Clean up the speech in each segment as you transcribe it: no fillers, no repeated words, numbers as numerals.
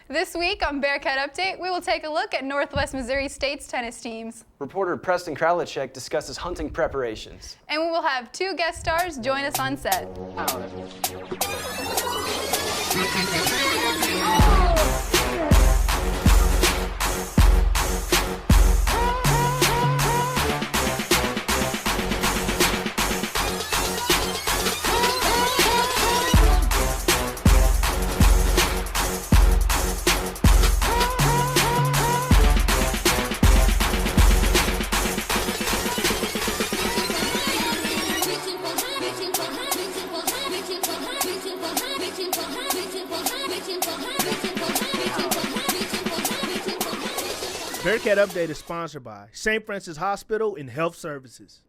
This week on Bearcat Update, we will take a look at Northwest Missouri State's tennis teams. Reporter Preston Kralichek discusses hunting preparations. And we will have 2 guest stars join us on set. Bearcat Update is sponsored by St. Francis Hospital and Health Services.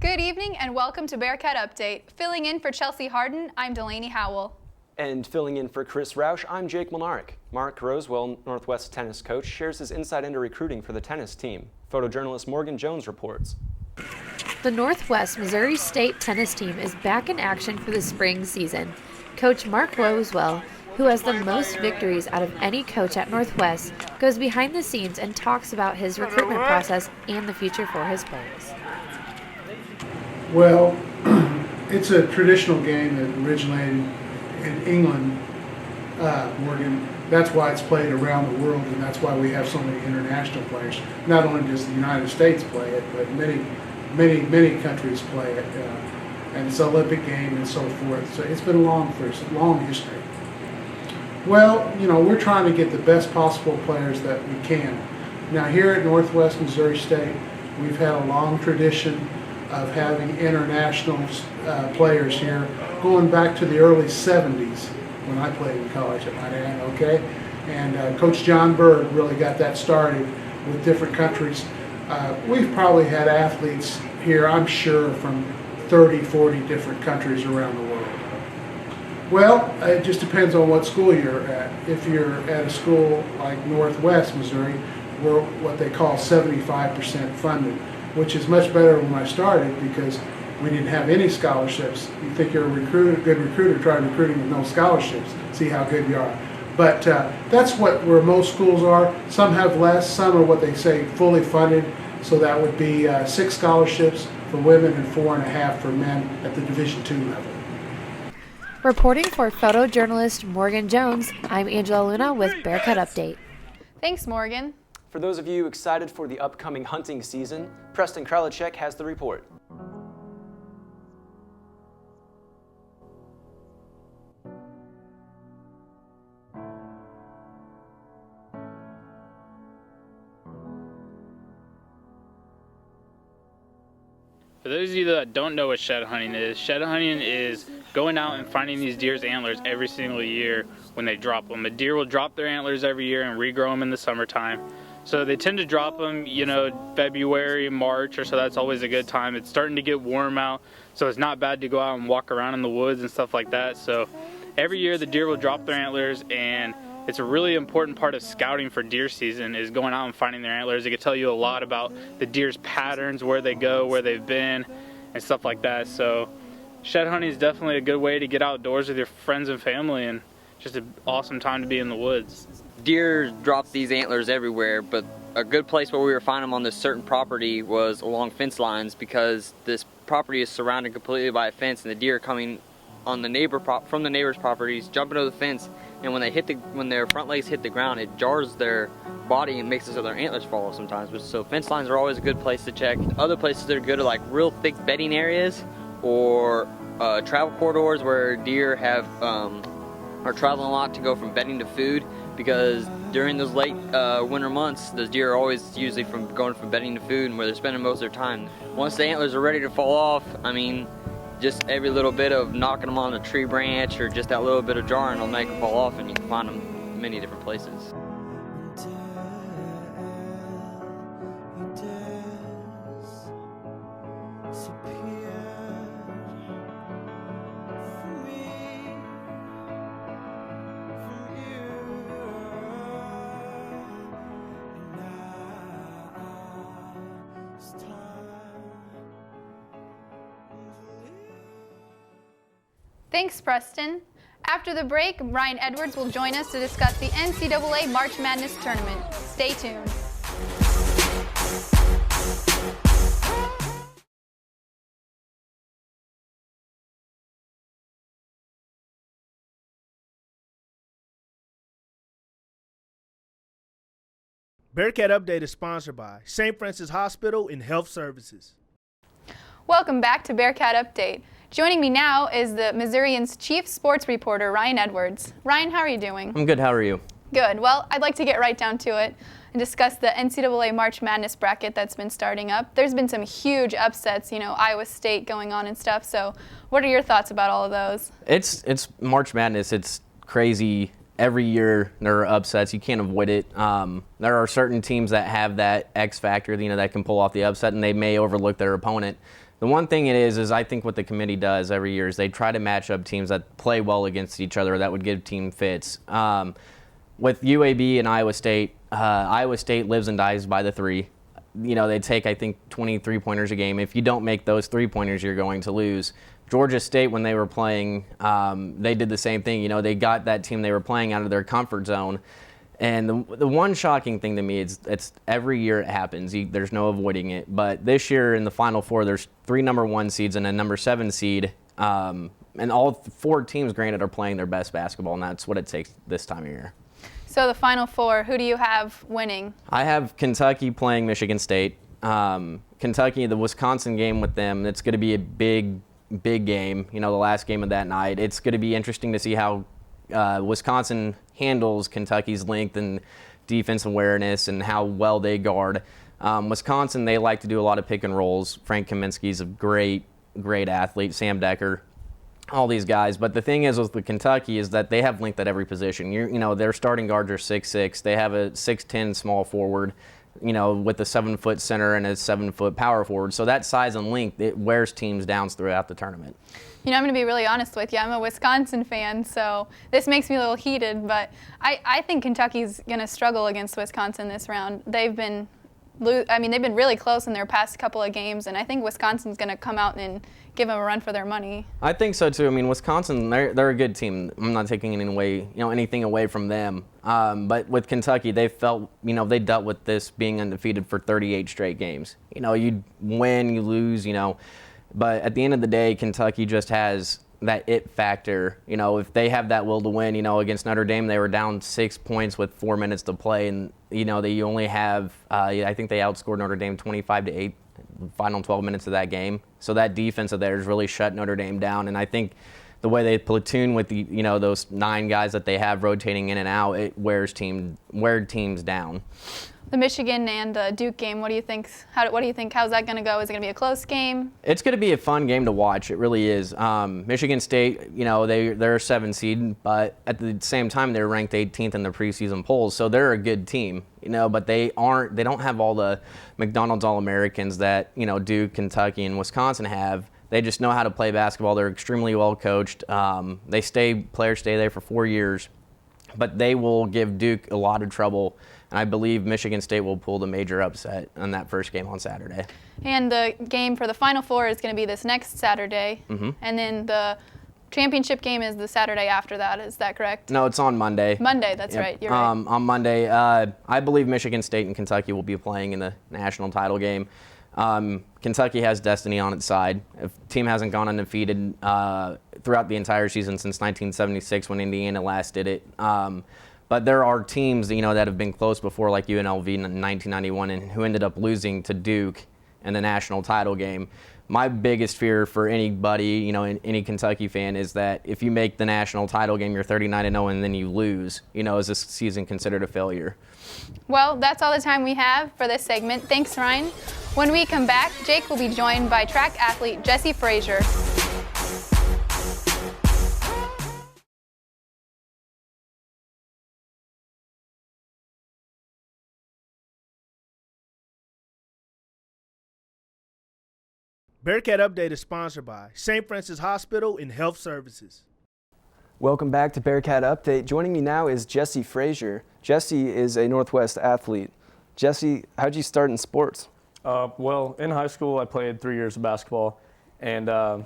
Good evening and welcome to Bearcat Update. Filling in for Chelsea Harden, I'm Delaney Howell. And filling in for Chris Roush, I'm Jake Milnarek. Mark Rosewell, Northwest tennis coach, shares his insight into recruiting for the tennis team. Photojournalist Morgan Jones reports. The Northwest Missouri State tennis team is back in action for the spring season. Coach Mark Rosewell, who has the most victories out of any coach at Northwest, goes behind the scenes and talks about his recruitment process and the future for his players. Well, it's a traditional game that originated in England, Morgan. That's why it's played around the world, and that's why we have so many international players. Not only does the United States play it, but many countries play it, and it's an Olympic game and so forth. So it's been long history. Well, you know, we're trying to get the best possible players that we can. Now here at Northwest Missouri State, we've had a long tradition of having international players here, going back to the early 70s when I played in college at my dad, okay? And Coach John Berg really got that started with different countries. We've probably had athletes here, I'm sure, from 30, 40 different countries around the world. Well, it just depends on what school you're at. If you're at a school like Northwest Missouri, we're what they call 75% funded, which is much better when I started because we didn't have any scholarships. You think you're a good recruiter, try recruiting with no scholarships, see how good you are. But that's where most schools are. Some have less, some are what they say fully funded, so that would be 6 scholarships for women and 4.5 for men at the Division II level. Reporting for photojournalist Morgan Jones, I'm Angela Luna with Bearcat Update. Thanks, Morgan. For those of you excited for the upcoming hunting season, Preston Kralichek has the report. For those of you that don't know what shed hunting is going out and finding these deer's antlers every single year when they drop them. A deer will drop their antlers every year and regrow them in the summertime. So they tend to drop them, February, March, or so that's always a good time. It's starting to get warm out, so it's not bad to go out and walk around in the woods and stuff like that. So every year the deer will drop their antlers, and it's a really important part of scouting for deer season is going out and finding their antlers. It can tell you a lot about the deer's patterns, where they go, where they've been, and stuff like that. So shed hunting is definitely a good way to get outdoors with your friends and family, and just an awesome time to be in the woods. Deer drop these antlers everywhere, but a good place where we were finding them on this certain property was along fence lines because this property is surrounded completely by a fence, and the deer are coming on the from the neighbor's properties, jumping over the fence, and when their front legs hit the ground, it jars their body and makes it so their antlers fall off sometimes. So fence lines are always a good place to check. Other places that are good are like real thick bedding areas or travel corridors where deer are traveling a lot to go from bedding to food, because during those late winter months, those deer are always usually going from bedding to food and where they're spending most of their time. Once the antlers are ready to fall off, just every little bit of knocking them on a tree branch or just that little bit of jarring will make them fall off, and you can find them in many different places. Thanks, Preston. After the break, Ryan Edwards will join us to discuss the NCAA March Madness tournament. Stay tuned. Bearcat Update is sponsored by St. Francis Hospital and Health Services. Welcome back to Bearcat Update. Joining me now is the Missourian's chief sports reporter, Ryan Edwards. Ryan, how are you doing? I'm good. How are you? Good. Well, I'd like to get right down to it and discuss the NCAA March Madness bracket that's been starting up. There's been some huge upsets, Iowa State going on and stuff. So what are your thoughts about all of those? It's March Madness. It's crazy. Every year there are upsets. You can't avoid it. There are certain teams that have that X factor, that can pull off the upset, and they may overlook their opponent. The one thing it is I think what the committee does every year is they try to match up teams that play well against each other that would give team fits. With UAB and Iowa State lives and dies by the three. They take, I think, 20 3-pointers a game. If you don't make those 3-pointers, you're going to lose. Georgia State, when they were playing, they did the same thing. They got that team they were playing out of their comfort zone. And the one shocking thing to me is it's every year it happens. There's no avoiding it. But this year in the Final Four, there's 3 number 1 seeds and a number 7 seed. And all 4 teams, granted, are playing their best basketball, and that's what it takes this time of year. So the Final Four, who do you have winning? I have Kentucky playing Michigan State. Kentucky, the Wisconsin game with them, it's going to be a big game, the last game of that night. It's going to be interesting to see how Wisconsin handles Kentucky's length and defense awareness and how well they guard. Wisconsin, they like to do a lot of pick and rolls. Frank Kaminsky's a great athlete. Sam Decker, all these guys. But the thing is with the Kentucky is that they have length at every position. Their starting guards are 6'6". They have a 6'10" small forward, with a 7-foot center and a 7-foot power forward. So that size and length, it wears teams down throughout the tournament. I'm going to be really honest with you. I'm a Wisconsin fan, so this makes me a little heated, but I think Kentucky's going to struggle against Wisconsin this round. They've been really close in their past couple of games, and I think Wisconsin's going to come out and give them a run for their money. I think so too. Wisconsin, they're a good team. I'm not taking anything away from them. But with Kentucky, they felt, they dealt with this being undefeated for 38 straight games. You win, you lose, But at the end of the day, Kentucky just has that it factor. If they have that will to win, against Notre Dame, they were down 6 points with 4 minutes to play, and they only have, I think they outscored Notre Dame 25-8, final 12 minutes of that game. So that defense of theirs really shut Notre Dame down, and I think the way they platoon with the those 9 guys that they have rotating in and out, it wears teams down. The Michigan and the Duke game, what do you think? What do you think? How's that going to go? Is it going to be a close game? It's going to be a fun game to watch. It really is. Michigan State, they're a 7 seed, but at the same time they're ranked 18th in the preseason polls, so they're a good team. But they don't have all the McDonald's All-Americans that Duke, Kentucky, and Wisconsin have. They just know how to play basketball. They're extremely well coached. Players stay there for 4 years, but they will give Duke a lot of trouble. And I believe Michigan State will pull the major upset on that first game on Saturday. And the game for the Final Four is going to be this next Saturday. Mm-hmm. And then the championship game is the Saturday after that. Is that correct? No, it's on Monday. Monday, that's right. You're right. On Monday, I believe Michigan State and Kentucky will be playing in the national title game. Kentucky has destiny on its side. If the team hasn't gone undefeated throughout the entire season since 1976 when Indiana last did it. But there are teams that have been close before, like UNLV in 1991, and who ended up losing to Duke in the national title game. My biggest fear for anybody, any Kentucky fan, is that if you make the national title game, you're 39-0, and then you lose. Is this season considered a failure? Well, that's all the time we have for this segment. Thanks, Ryan. When we come back, Jake will be joined by track athlete Jesse Frazier. Bearcat Update is sponsored by St. Francis Hospital and Health Services. Welcome back to Bearcat Update. Joining me now is Jesse Frazier. Jesse is a Northwest athlete. Jesse, how'd you start in sports? Well, in high school, I played 3 years of basketball, and I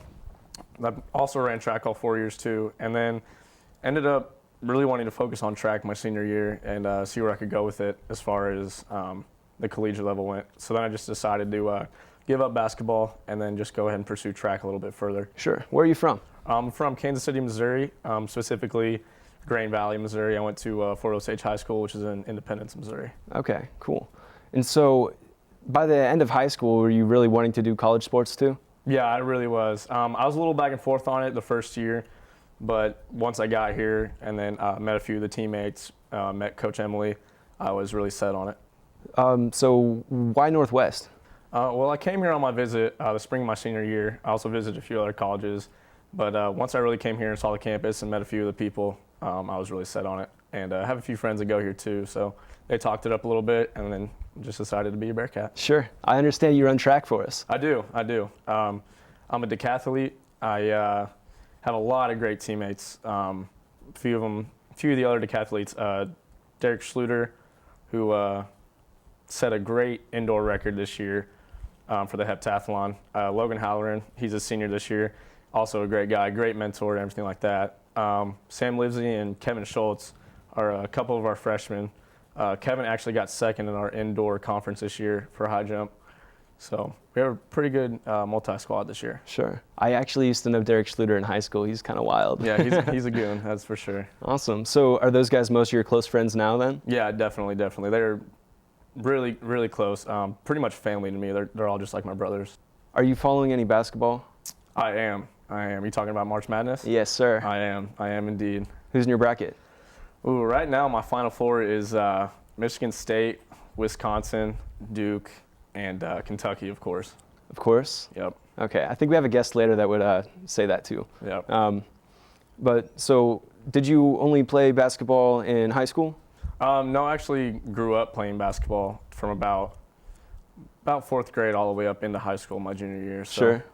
also ran track all 4 years too. And then ended up really wanting to focus on track my senior year and see where I could go with it as far as the collegiate level went. So then I just decided to give up basketball and then just go ahead and pursue track a little bit further. Sure. Where are you from? I'm from Kansas City, Missouri, specifically Grain Valley, Missouri. I went to Fort Osage High School, which is in Independence, Missouri. Okay, cool. And so by the end of high school, were you really wanting to do college sports too? Yeah, I really was. I was a little back and forth on it the first year, but once I got here and then met a few of the teammates, met Coach Emily, I was really set on it. So why Northwest? Well, I came here on my visit the spring of my senior year. I also visited a few other colleges, but once I really came here and saw the campus and met a few of the people, I was really set on it. And I have a few friends that go here too, so they talked it up a little bit and then just decided to be a Bearcat. Sure. I understand you run track for us. I do. I'm a decathlete. I have a lot of great teammates. A few of the other decathletes, Derek Schluter, who set a great indoor record this year for the heptathlon. Logan Halloran, he's a senior this year, also a great guy, great mentor and everything like that. Sam Livesey and Kevin Schultz are a couple of our freshmen. Kevin actually got second in our indoor conference this year for high jump. So we have a pretty good multi-squad this year. Sure. I actually used to know Derek Schluter in high school. He's kind of wild. Yeah, he's a goon, that's for sure. Awesome. So are those guys most of your close friends now then? Yeah, definitely. They're really, really close. Pretty much family to me. They're all just like my brothers. Are you following any basketball? I am. You talking about March Madness? Yes, sir. I am indeed. Who's in your bracket? Ooh, right now my Final Four is Michigan State, Wisconsin, Duke, and Kentucky, of course. Of course? Yep. Okay, I think we have a guest later that would say that too. Yep. But so, did you only play basketball in high school? No, I actually grew up playing basketball from about fourth grade all the way up into high school my junior year. So. Sure.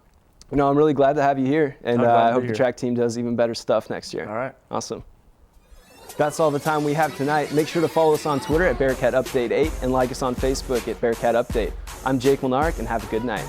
No, I'm really glad to have you here, and I hope the here. track team does even better stuff next year. All right. Awesome. That's all the time we have tonight. Make sure to follow us on Twitter at Bearcat Update 8 and like us on Facebook at Bearcat Update. I'm Jake Milnarek, and have a good night.